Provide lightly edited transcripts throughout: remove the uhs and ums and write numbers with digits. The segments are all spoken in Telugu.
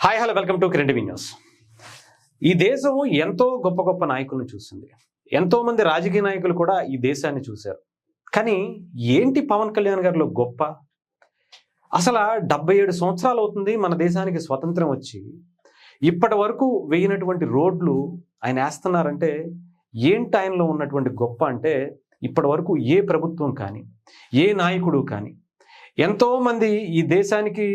Hi hello welcome to Kiran TV news. ఈ దేశం ఎంతో గొప్ప గొప్ప నాయకులను చూసింది. ఎంతో మంది రాజకీయ నాయకులు కూడా ఈ దేశాన్ని చూశారు. కానీ ఏంటి పవన్ కళ్యాణ్ గారిలో గొప్ప? అసలు 77 సంవత్సరాలు అవుతుంది మన దేశానికి స్వతంత్రం వచ్చి. ఇప్పటి వరకు వేయినటువంటి రోడ్లు ఆయన వేస్తున్నారంటే ఏంటి ఆయనలో ఉన్నటువంటి గొప్ప అంటే, ఇప్పటి వరకు ఏ ప్రభుత్వం కానీ ఏ నాయకుడు కానీ ఎంతోమంది ఈ దేశానికి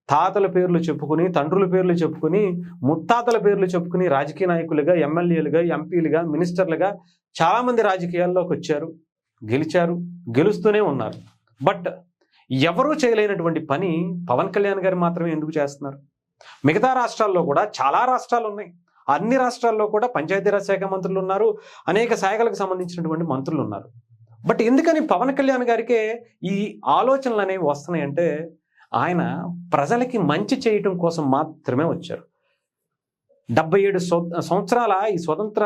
తాతల పేర్లు చెప్పుకుని, తండ్రుల పేర్లు చెప్పుకుని, ముత్తాతల పేర్లు చెప్పుకుని రాజకీయ నాయకులుగా, ఎమ్మెల్యేలుగా, ఎంపీలుగా, మినిస్టర్లుగా చాలామంది రాజకీయాల్లోకి వచ్చారు, గెలిచారు, గెలుస్తూనే ఉన్నారు. బట్ ఎవరూ చేయలేనటువంటి పని పవన్ కళ్యాణ్ గారు మాత్రమే ఎందుకు చేస్తున్నారు? మిగతా రాష్ట్రాల్లో కూడా చాలా రాష్ట్రాలు ఉన్నాయి. అన్ని రాష్ట్రాల్లో కూడా పంచాయతీరాజ్ శాఖ మంత్రులు ఉన్నారు, అనేక శాఖలకు సంబంధించినటువంటి మంత్రులు ఉన్నారు. బట్ ఎందుకని పవన్ కళ్యాణ్ గారికే ఈ ఆలోచనలు అనేవి వస్తున్నాయంటే, ఆయన ప్రజలకి మంచి చేయటం కోసం మాత్రమే వచ్చారు. 77 సంవత్సరాల ఈ స్వతంత్ర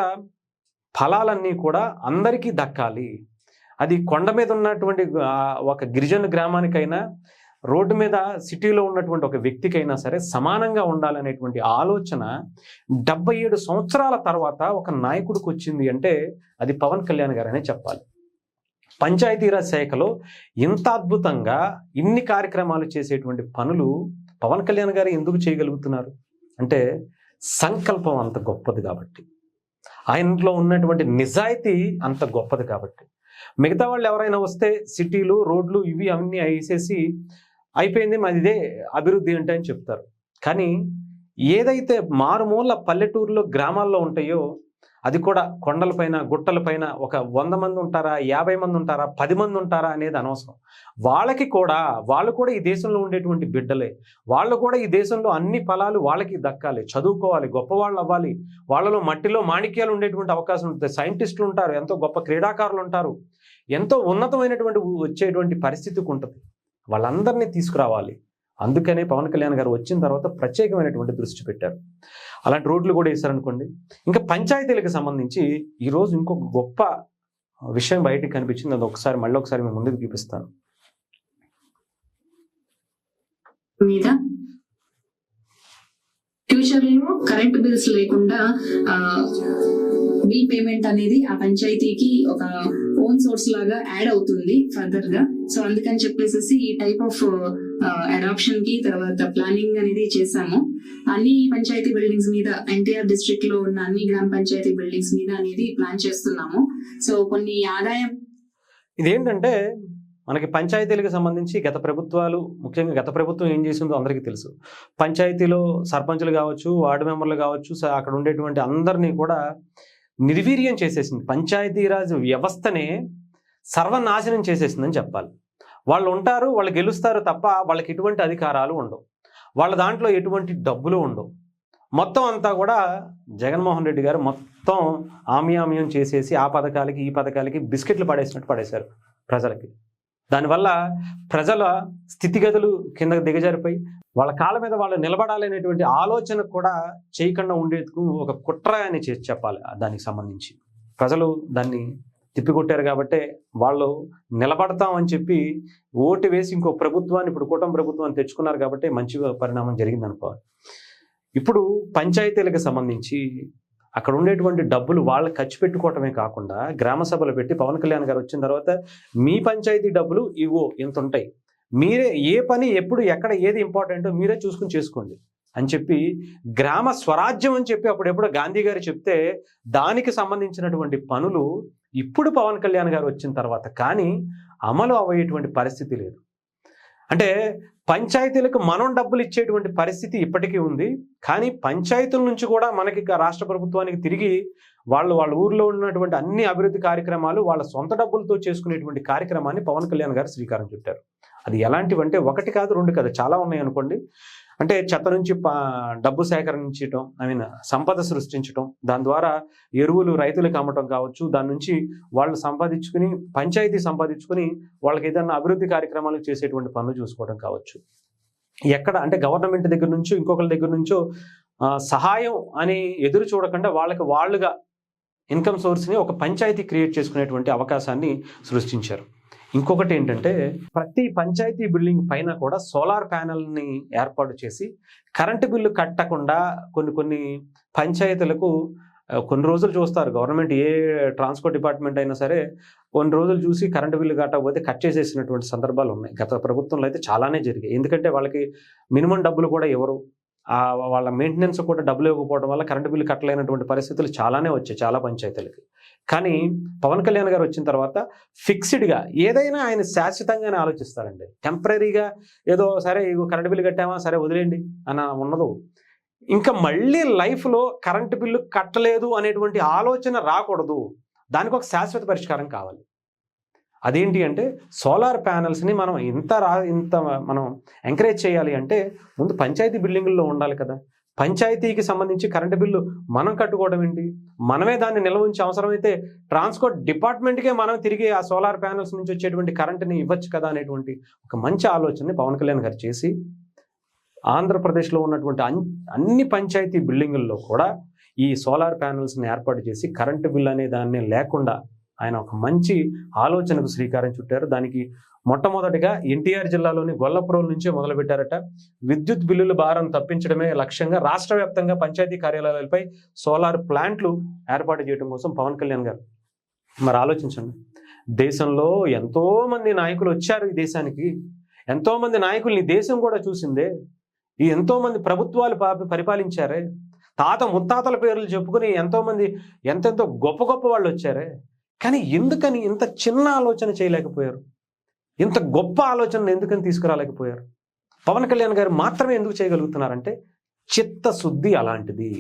ఫలాలన్నీ కూడా అందరికీ దక్కాలి. అది కొండ మీద ఉన్నటువంటి ఒక గిరిజన గ్రామానికైనా, రోడ్డు మీద సిటీలో ఉన్నటువంటి ఒక వ్యక్తికైనా సరే సమానంగా ఉండాలనేటువంటి ఆలోచన 77 సంవత్సరాల తర్వాత ఒక నాయకుడికి వచ్చింది అంటే అది పవన్ కళ్యాణ్ గారనే చెప్పాలి. పంచాయతీరాజ్ శాఖలో ఇంత అద్భుతంగా ఇన్ని కార్యక్రమాలు చేసేటువంటి పనులు పవన్ కళ్యాణ్ గారు ఎందుకు చేయగలుగుతున్నారు అంటే, సంకల్పం అంత గొప్పది కాబట్టి, ఆయనలో ఉన్నటువంటి నిజాయితీ అంత గొప్పది కాబట్టి. మిగతా వాళ్ళు ఎవరైనా వస్తే సిటీలు, రోడ్లు ఇవి అవన్నీ వేసేసి అయిపోయింది, మాది ఇదే అభివృద్ధి అంటే అని చెప్తారు. కానీ ఏదైతే మారుమూల పల్లెటూరులో, గ్రామాల్లో ఉంటాయో, అది కూడా కొండలపైన, గుట్టలపైన ఒక 100 మంది ఉంటారా, 50 మంది ఉంటారా, 10 మంది ఉంటారా అనేది అనవసరం. వాళ్ళు కూడా ఈ దేశంలో ఉండేటువంటి బిడ్డలే. వాళ్ళు కూడా ఈ దేశంలో అన్ని ఫలాలు వాళ్ళకి దక్కాలి, చదువుకోవాలి, గొప్పవాళ్ళు అవ్వాలి. వాళ్ళలో మట్టిలో మాణిక్యాలు ఉండేటువంటి అవకాశం ఉంటుంది. సైంటిస్టులు ఉంటారు, ఎంతో గొప్ప క్రీడాకారులు ఉంటారు, ఎంతో ఉన్నతమైనటువంటి వచ్చేటువంటి పరిస్థితికి ఉంటుంది. వాళ్ళందరినీ తీసుకురావాలి. అందుకనే పవన్ కళ్యాణ్ గారు వచ్చిన తర్వాత ప్రత్యేకమైనటువంటి దృష్టి పెట్టారు. అలాంటి రోడ్లు కూడా వేశారనుకోండి. ఇంకా పంచాయతీలకు సంబంధించి ఈరోజు ఇంకొక గొప్ప విషయం బయటికి కనిపించింది. అది మళ్ళీ ఒకసారి మేము ముందుకు చూపిస్తాను. ఫ్యూచర్లో కరెంట్ బిల్స్ లేకుండా బిల్ పేమెంట్ అనేది ఆ పంచాయతీకి ఒక ఓన్ సోర్స్ లాగా యాడ్ అవుతుంది ఫర్దర్ గా. సో అందుకని చెప్పేసి ఈ టైప్ ఆఫ్ అడాప్షన్ కి తర్వాత ప్లానింగ్ అనేది చేశాము. అన్ని పంచాయతీ బిల్డింగ్స్ మీద, ఎన్టీఆర్ డిస్ట్రిక్ట్ లో ఉన్న అన్ని గ్రామ పంచాయతీ బిల్డింగ్స్ మీద అనేది ప్లాన్ చేస్తున్నాము. సో కొన్ని ఆదాయం ఇదేంటంటే, మనకి పంచాయతీలకు సంబంధించి గత ప్రభుత్వాలు, ముఖ్యంగా గత ప్రభుత్వం ఏం చేసిందో అందరికీ తెలుసు. పంచాయతీలో సర్పంచులు కావచ్చు, వార్డు మెంబర్లు కావచ్చు, అక్కడ ఉండేటువంటి అందరినీ కూడా నిర్వీర్యం చేసేసింది. పంచాయతీరాజ్ వ్యవస్థనే సర్వనాశనం చేసేసిందని చెప్పాలి. వాళ్ళు ఉంటారు, వాళ్ళు గెలుస్తారు తప్ప వాళ్ళకి ఎటువంటి అధికారాలు ఉండవు, వాళ్ళ దాంట్లో ఎటువంటి డబ్బులు ఉండవు. మొత్తం అంతా కూడా జగన్మోహన్ రెడ్డి గారు మొత్తం ఆమ్యామ్యం చేసేసి ఆ పథకాలకి ఈ పథకాలకి బిస్కెట్లు పడేసినట్టు పడేశారు ప్రజలకి. దానివల్ల ప్రజల స్థితిగతులు కిందకు దిగజారిపోయి వాళ్ళ కాళ్ళ మీద వాళ్ళు నిలబడాలనేటువంటి ఆలోచన కూడా చేయకుండా ఉండేందుకు ఒక కుట్ర అని చేసి చెప్పాలి. దానికి సంబంధించి ప్రజలు దాన్ని తిప్పికొట్టారు కాబట్టి వాళ్ళు నిలబడతామని చెప్పి ఓటు వేసి ఇంకో ప్రభుత్వాన్ని, ఇప్పుడు కూటమి ప్రభుత్వాన్ని తెచ్చుకున్నారు కాబట్టి మంచి పరిణామం జరిగింది అనుకోవాలి. ఇప్పుడు పంచాయతీలకు సంబంధించి అక్కడ ఉండేటువంటి డబ్బులు వాళ్ళు ఖర్చు పెట్టుకోవటమే కాకుండా గ్రామ సభలు పెట్టి పవన్ కళ్యాణ్ గారు వచ్చిన తర్వాత మీ పంచాయతీ డబ్బులు ఇవో ఎంత ఉంటాయి, మీరే ఏ పని ఎప్పుడు ఎక్కడ ఏది ఇంపార్టెంటో మీరే చూసుకుని చేసుకోండి అని చెప్పి గ్రామ స్వరాజ్యం అని చెప్పి అప్పుడెప్పుడు గాంధీ గారు చెప్తే దానికి సంబంధించినటువంటి పనులు ఇప్పుడు పవన్ కళ్యాణ్ గారు వచ్చిన తర్వాత కానీ అమలు అయ్యేటువంటి పరిస్థితి లేదు. అంటే పంచాయతీలకు మనం డబ్బులు ఇచ్చేటువంటి పరిస్థితి ఇప్పటికీ ఉంది. కానీ పంచాయతీల నుంచి కూడా మనకి రాష్ట్ర ప్రభుత్వానికి తిరిగి వాళ్ళ ఊర్లో ఉన్నటువంటి అన్ని అభివృద్ధి కార్యక్రమాలు వాళ్ళ సొంత డబ్బులతో చేసుకునేటువంటి కార్యక్రమాన్ని పవన్ కళ్యాణ్ గారు శ్రీకారం చుట్టారు. అది ఎలాంటివంటే 1 కాదు 2 కాదు, చాలా ఉన్నాయి అనుకోండి. అంటే చెత్త నుంచి డబ్బు సేకరించడం, సంపద సృష్టించడం, దాని ద్వారా ఎరువులు రైతులకు అమ్మటం కావచ్చు, దాని నుంచి వాళ్ళు సంపాదించుకుని, పంచాయతీ సంపాదించుకుని వాళ్ళకి ఏదైనా అభివృద్ధి కార్యక్రమాలు చేసేటువంటి పనులు చూసుకోవడం కావచ్చు. ఎక్కడ అంటే గవర్నమెంట్ దగ్గర నుంచో ఇంకొకరి దగ్గర నుంచో సహాయం అని ఎదురు చూడకుండా వాళ్ళుగా ఇన్కమ్ సోర్స్ని ఒక పంచాయతీ క్రియేట్ చేసుకునేటువంటి అవకాశాన్ని సృష్టించారు. ఇంకొకటి ఏంటంటే ప్రతి పంచాయతీ బిల్డింగ్ పైన కూడా సోలార్ ప్యానెల్ని ఏర్పాటు చేసి కరెంటు బిల్లు కట్టకుండా కొన్ని పంచాయతీలకు కొన్ని రోజులు చూస్తారు గవర్నమెంట్, ఏ ట్రాన్స్పోర్ట్ డిపార్ట్మెంట్ అయినా సరే కొన్ని రోజులు చూసి కరెంటు బిల్లు కట్టకపోతే కట్ చేసేసినటువంటి సందర్భాలు ఉన్నాయి. గత ప్రభుత్వంలో అయితే చాలానే జరిగాయి. ఎందుకంటే వాళ్ళకి మినిమం డబ్బులు కూడా ఎవరు, వాళ్ళ మెయింటెనెన్స్ కూడా డబ్బులు ఇవ్వకపోవడం వల్ల కరెంటు బిల్లు కట్టలేనటువంటి పరిస్థితులు చాలానే వచ్చాయి చాలా పంచాయతీలకి. కానీ పవన్ కళ్యాణ్ గారు వచ్చిన తర్వాత ఫిక్స్డ్గా ఏదైనా ఆయన శాశ్వతంగానే ఆలోచిస్తారండి. టెంపరీగా ఏదో సరే కరెంటు బిల్లు కట్టామా సరే వదిలేండి అని ఉండదు. ఇంకా మళ్ళీ లైఫ్లో కరెంటు బిల్లు కట్టలేదు అనేటువంటి ఆలోచన రాకూడదు. దానికి ఒక శాశ్వత పరిష్కారం కావాలి. అదేంటి అంటే సోలార్ ప్యానెల్స్ని మనం ఇంత మనం ఎంకరేజ్ చేయాలి అంటే ముందు పంచాయతీ బిల్డింగుల్లో ఉండాలి కదా. పంచాయతీకి సంబంధించి కరెంటు బిల్లు మనం కట్టుకోవడం ఏంటి, మనమే దాన్ని నిల్వ ఉంచి అవసరమైతే ట్రాన్స్పోర్ట్ డిపార్ట్మెంట్కే మనం తిరిగి ఆ సోలార్ ప్యానెల్స్ నుంచి వచ్చేటువంటి కరెంటుని ఇవ్వచ్చు కదా అనేటువంటి ఒక మంచి ఆలోచనని పవన్ కళ్యాణ్ గారు చేసి ఆంధ్రప్రదేశ్లో ఉన్నటువంటి అన్ని పంచాయతీ బిల్డింగుల్లో కూడా ఈ సోలార్ ప్యానెల్స్ని ఏర్పాటు చేసి కరెంటు బిల్ అనే దాన్ని లేకుండా ఆయన ఒక మంచి ఆలోచనకు శ్రీకారం చుట్టారు. దానికి మొట్టమొదటిగా ఎన్టీఆర్ జిల్లాలోని గొల్లపురం నుంచే మొదలుపెట్టారట. విద్యుత్ బిల్లుల భారం తప్పించడమే లక్ష్యంగా రాష్ట్ర వ్యాప్తంగా పంచాయతీ కార్యాలయాలపై సోలార్ ప్లాంట్లు ఏర్పాటు చేయడం కోసం పవన్ కళ్యాణ్ గారు. మరి ఆలోచించండి, దేశంలో ఎంతోమంది నాయకులు వచ్చారు ఈ దేశానికి, ఎంతోమంది నాయకుల్ని దేశం కూడా చూసిందే, ఈ ఎంతోమంది ప్రభుత్వాలు పరిపాలించారే, తాత ముత్తాతల పేర్లు చెప్పుకుని ఎంతోమంది ఎంతెంతో గొప్ప గొప్ప వాళ్ళు వచ్చారే. కానీ ఎందుకని ఇంత చిన్న ఆలోచన చేయలేకపోయారు, ఇంత గొప్ప ఆలోచనను ఎందుకని తీసుకురాలేకపోయారు? పవన్ కళ్యాణ్ గారు మాత్రమే ఎందుకు చేయగలుగుతున్నారంటే చిత్తశుద్ధి అలాంటిది.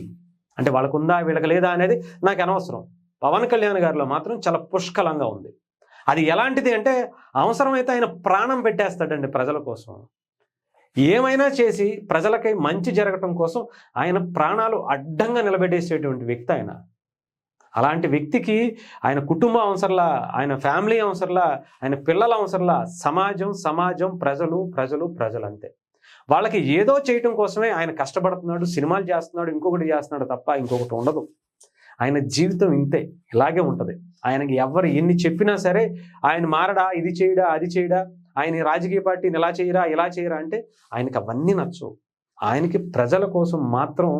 అంటే వాళ్ళకుందా వీళ్ళకి లేదా అనేది నాకు అనవసరం. పవన్ కళ్యాణ్ గారిలో మాత్రం చాలా పుష్కలంగా ఉంది. అది ఎలాంటిది అంటే అవసరమైతే ఆయన ప్రాణం పెట్టేస్తాడండి ప్రజల కోసం. ఏమైనా చేసి ప్రజలకి మంచి జరగటం కోసం ఆయన ప్రాణాలు అడ్డంగా నిలబెట్టేసేటువంటి వ్యక్తి ఆయన. అలాంటి వ్యక్తికి ఆయన కుటుంబం అవసరంలా, ఆయన ఫ్యామిలీ అవసరంలా, ఆయన పిల్లల అవసరంలా, సమాజం ప్రజలు అంతే. వాళ్ళకి ఏదో చేయటం కోసమే ఆయన కష్టపడుతున్నాడు, సినిమాలు చేస్తున్నాడు, ఇంకొకటి చేస్తున్నాడు తప్ప ఇంకొకటి ఉండదు. ఆయన జీవితం ఇంతే, ఇలాగే ఉంటుంది. ఆయనకి ఎవరు ఎన్ని చెప్పినా సరే ఆయన మారడా, ఇది చేయడా, అది చేయడా, ఆయన రాజకీయ పార్టీని ఇలా చేయరా అంటే ఆయనకి అవన్నీ నచ్చవు. ఆయనకి ప్రజల కోసం మాత్రం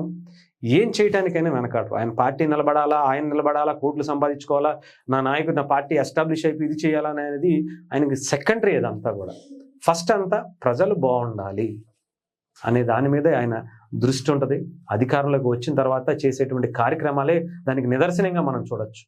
ఏం చేయటానికైనా వెనకాడు. ఆయన పార్టీ నిలబడాలా, కోట్లు సంపాదించుకోవాలా, నా నాయకుడు నా పార్టీ ఎస్టాబ్లిష్ అయిపోయి ఇది చేయాలని అనేది ఆయనకి సెకండరీ. అదంతా కూడా ఫస్ట్ అంతా ప్రజలు బాగుండాలి అనే దాని మీదే ఆయన దృష్టి ఉంటుంది. అధికారంలోకి వచ్చిన తర్వాత చేసేటువంటి కార్యక్రమాలే దానికి నిదర్శనంగా మనం చూడొచ్చు.